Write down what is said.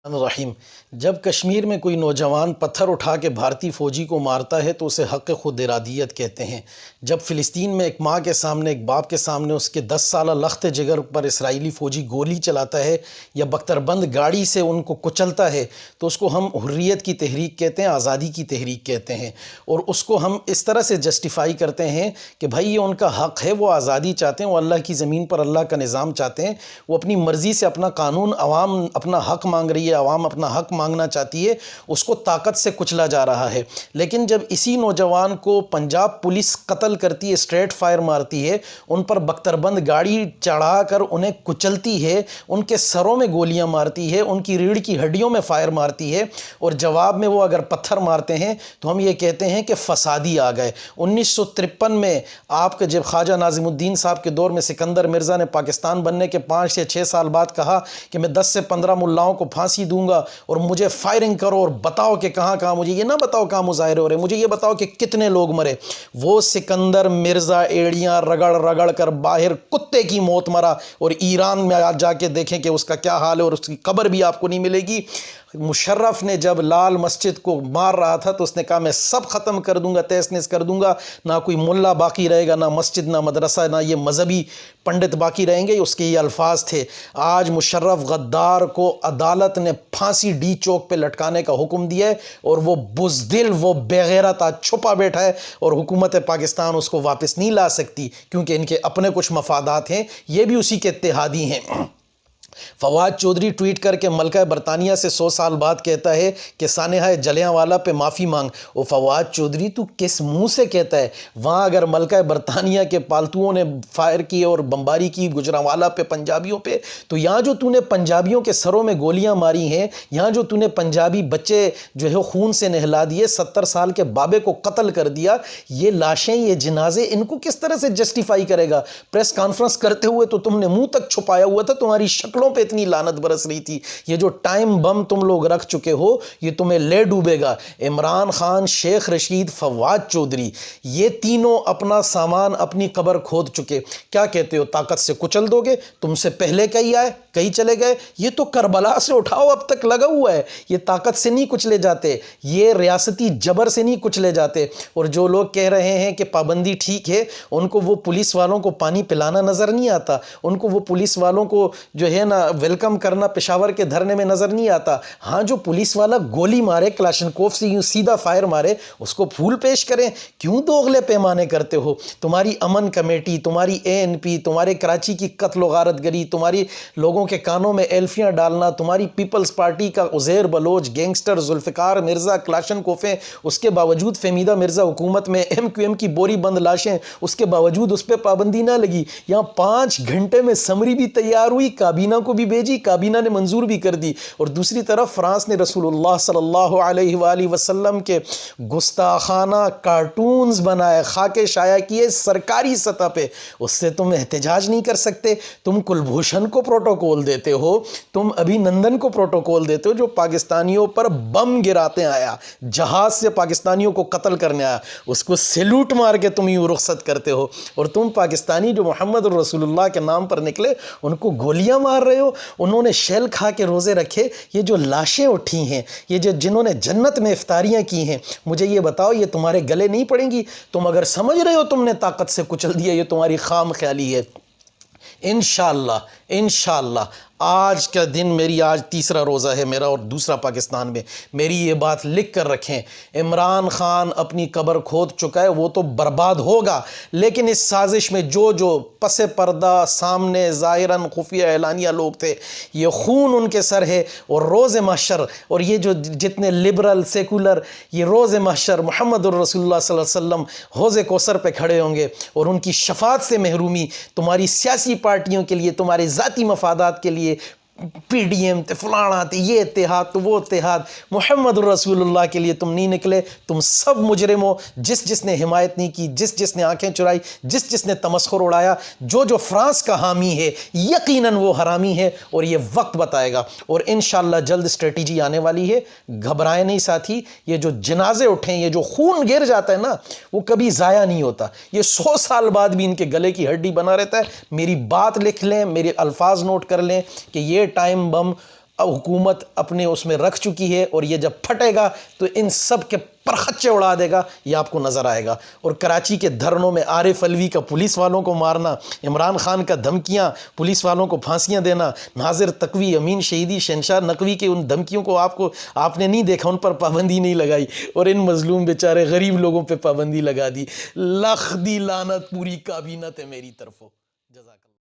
الرحیم جب کشمیر میں کوئی نوجوان پتھر اٹھا کے بھارتی فوجی کو مارتا ہے تو اسے حق خود ارادیت کہتے ہیں۔ جب فلسطین میں ایک ماں کے سامنے، ایک باپ کے سامنے اس کے 10 سالہ لخت جگر پر اسرائیلی فوجی گولی چلاتا ہے یا بختر بند گاڑی سے ان کو کچلتا ہے تو اس کو ہم حریت کی تحریک کہتے ہیں، آزادی کی تحریک کہتے ہیں، اور اس کو ہم اس طرح سے جسٹیفائی کرتے ہیں کہ بھائی یہ ان کا حق ہے، وہ آزادی چاہتے ہیں، وہ اللہ کی زمین پر اللہ کا نظام چاہتے ہیں، وہ اپنی مرضی سے اپنا قانون، عوام اپنا حق مانگ رہی ہے، عوام اپنا حق مانگنا چاہتی ہے، اس کو طاقت سے کچلا جا رہا ہے۔ لیکن جب اسی نوجوان کو پنجاب پولیس قتل کرتی ہے، اسٹریٹ فائر مارتی ہے، ان پر بختر بند گاڑی چڑھا کر انہیں کچلتی ہے، ان کے سروں میں گولیاں مارتی ہے، ان کی ریڑھ کی ہڈیوں میں فائر مارتی ہے، اور جواب میں وہ اگر پتھر مارتے ہیں تو ہم یہ کہتے ہیں کہ فسادی آ گئے۔ 1953 میں آپ کے جب خواجہ ناظم الدین صاحب کے دور میں سکندر مرزا نے پاکستان بننے کے 5 یا 6 سال بعد کہا کہ میں 10 سے 15 ملاؤں کو پھانسی دوں گا اور مجھے فائرنگ کرو اور بتاؤ کہ کہاں کہاں، مجھے یہ نہ بتاؤ کہاں مظاہرے ہو رہے، مجھے یہ بتاؤ کہ کتنے لوگ مرے۔ وہ سکندر مرزا ایڑیاں رگڑ رگڑ کر باہر کتے کی موت مرا، اور ایران میں آج جا کے دیکھیں کہ اس کا کیا حال ہے، اور اس کی قبر بھی آپ کو نہیں ملے گی۔ مشرف نے جب لال مسجد کو مار رہا تھا تو اس نے کہا میں سب ختم کر دوں گا، تہس نہس کر دوں گا، نہ کوئی ملا باقی رہے گا، نہ مسجد، نہ مدرسہ، نہ یہ مذہبی پنڈت باقی رہیں گے، اس کے یہ الفاظ تھے۔ آج مشرف غدار کو عدالت نے پھانسی ڈی چوک پہ لٹکانے کا حکم دیا ہے، اور وہ بزدل، وہ بے غیرت آج چھپا بیٹھا ہے، اور حکومت پاکستان اس کو واپس نہیں لا سکتی کیونکہ ان کے اپنے کچھ مفادات ہیں، یہ بھی اسی کے اتحادی ہیں۔ فواد چودھری ٹویٹ کر کے ملکہ برطانیہ سے 100 سال بعد کہتا ہے کہ سانحہ جلیانوالہ پہ معافی مانگ۔ وہ فواد چودھری تو کس منہ سے کہتا ہے؟ وہاں اگر ملکہ برطانیہ کے پالتوؤں نے فائر کی اور بمباری کی گجرانوالہ پہ، پنجابیوں پہ، تو یہاں جو تو نے پنجابیوں کے سروں میں گولیاں ماری ہیں، یہاں جو تو نے پنجابی بچے جو ہے خون سے نہلا دیے، 70 سال کے بابے کو قتل کر دیا، یہ لاشیں، یہ جنازے، ان کو کس طرح سے جسٹیفائی کرے گا؟ پریس کانفرنس کرتے ہوئے تو تم نے منہ تک چھپایا ہوا تھا، تمہاری شکلوں پہ اتنی لعنت برس رہی تھی۔ یہ جو ٹائم بم تم لوگ رکھ چکے ہو یہ تمہیں لے ڈوبے گا۔ عمران خان، شیخ رشید، فواد چودھری، یہ تینوں اپنا سامان اپنی قبر کھود چکے۔ کیا کہتے ہو طاقت سے کچل دو گے؟ تم سے پہلے کئی آئے، کئی چلے گئے، یہ تو کربلا سے اٹھاؤ اب تک لگا ہوا ہے۔ یہ طاقت سے نہیں کچلے جاتے، یہ ریاستی جبر سے نہیں کچلے جاتے۔ اور جو لوگ کہہ رہے ہیں کہ پابندی ٹھیک ہے، ان کو وہ پولیس والوں کو پانی پلانا نظر نہیں آتا، ان کو وہ پولیس والوں کو جو ہے نا ویلکم کرنا پشاور کے دھرنے میں نظر نہیں آتا۔ ہاں، جو پولیس والا گولی مارے، کلاشنکوف سے یوں سیدھا فائر مارے، اس کو پھول پیش کریں۔ کیوں دوغلے پیمانے کرتے ہو؟ تمہاری امن کمیٹی، تمہاری ANP، تمہارے کراچی کی قتل و غارت گری، تمہاری لوگوں کے کانوں میں ایلفیاں ڈالنا، تمہاری پیپلز پارٹی کا عزیر بلوچ گینگسٹر ذوالفقار مرزا، کلاشنکوفیں، اس کے باوجود فہمیدہ مرزا حکومت میں، MQM کی بوری بند لاشیں، اس کے باوجود اس پہ پابندی نہ لگی۔ یہاں 5 گھنٹے میں سمری بھی تیار ہوئی، کابینہ کو بھی بھیجی، کابینہ نے منظور بھی کر دی، اور دوسری طرف فرانس نے رسول اللہ صلی اللہ علیہ وآلہ وسلم کے گستاخانہ کارٹونز بنائے، خاکے شائع کیے سرکاری سطح پہ۔ اس سے تم احتجاج نہیں کر سکتے۔ تم کلبھوشن کو پروٹوکول دیتے ہو، تم ابھی نندن کو پروٹوکول دیتے ہو جو پاکستانیوں پر بم گراتے آیا، جہاز سے پاکستانیوں کو قتل کرنے آیا، اس کو سیلوٹ مار کے تم یوں رخصت کرتے ہو، اور تم پاکستانی جو محمد رسول اللہ کے نام پر نکلے ان کو گولیاں مار رہے ہو۔ انہوں نے شیل کھا کے روزے رکھے، یہ جو لاشیں اٹھی ہیں، یہ جنہوں نے جنت میں افطاریاں کی ہیں، مجھے یہ بتاؤ یہ تمہارے گلے نہیں پڑیں گی؟ تم اگر سمجھ رہے ہو تم نے طاقت سے کچل دیا، یہ تمہاری خام خیالی ہے۔ انشاءاللہ آج کا دن، میری آج تیسرا روزہ ہے میرا اور دوسرا پاکستان میں، میری یہ بات لکھ کر رکھیں، عمران خان اپنی قبر کھود چکا ہے، وہ تو برباد ہوگا، لیکن اس سازش میں جو پس پردہ سامنے ظاہراً خفیہ اعلانیہ لوگ تھے، یہ خون ان کے سر ہے، اور روز محشر، اور یہ جو جتنے لبرل سیکولر، یہ روز محشر محمد الرسول اللہ صلی اللہ علیہ وسلم حوض کوثر پہ کھڑے ہوں گے، اور ان کی شفاعت سے محرومی تمہاری سیاسی پارٹیوں کے لیے، تمہارے ذاتی مفادات کے لیے، PDM تے فلانا تے یہ اتحاد تو وہ اتحاد، محمد الرسول اللہ کے لیے تم نہیں نکلے۔ تم سب مجرم ہو، جس نے حمایت نہیں کی، جس نے آنکھیں چرائی، جس نے تمسخر اڑایا، جو فرانس کا حامی ہے یقیناً وہ حرامی ہے، اور یہ وقت بتائے گا، اور انشاءاللہ جلد اسٹریٹجی آنے والی ہے۔ گھبرائیں نہیں ساتھی، یہ جو جنازے اٹھیں، یہ جو خون گر جاتا ہے نا، وہ کبھی ضائع نہیں ہوتا، یہ 100 سال بعد بھی ان کے گلے کی ہڈی بنا رہتا ہے۔ میری بات لکھ لیں، میرے الفاظ نوٹ کر لیں کہ یہ ٹائم بم حکومت اپنے اس میں رکھ چکی ہے، اور یہ جب پھٹے گا تو ان سب کے پرخچے اڑا دے گا، یہ آپ کو نظر آئے گا۔ اور کراچی کے دھرنوں میں عارف علوی کا پولیس والوں کو مارنا، عمران خان کا دھمکیاں، پولیس والوں کو پھانسیاں دینا، ناظر تقوی، امین شہیدی، شہنشاہ نقوی کے ان دھمکیوں کو آپ نے نہیں دیکھا، ان پر پابندی نہیں لگائی، اور ان مظلوم بیچارے غریب لوگوں پہ پابندی لگا دی۔ لاکھ دی لعنت پوری کابینہ تے میری طرفوں۔ جزاک اللہ۔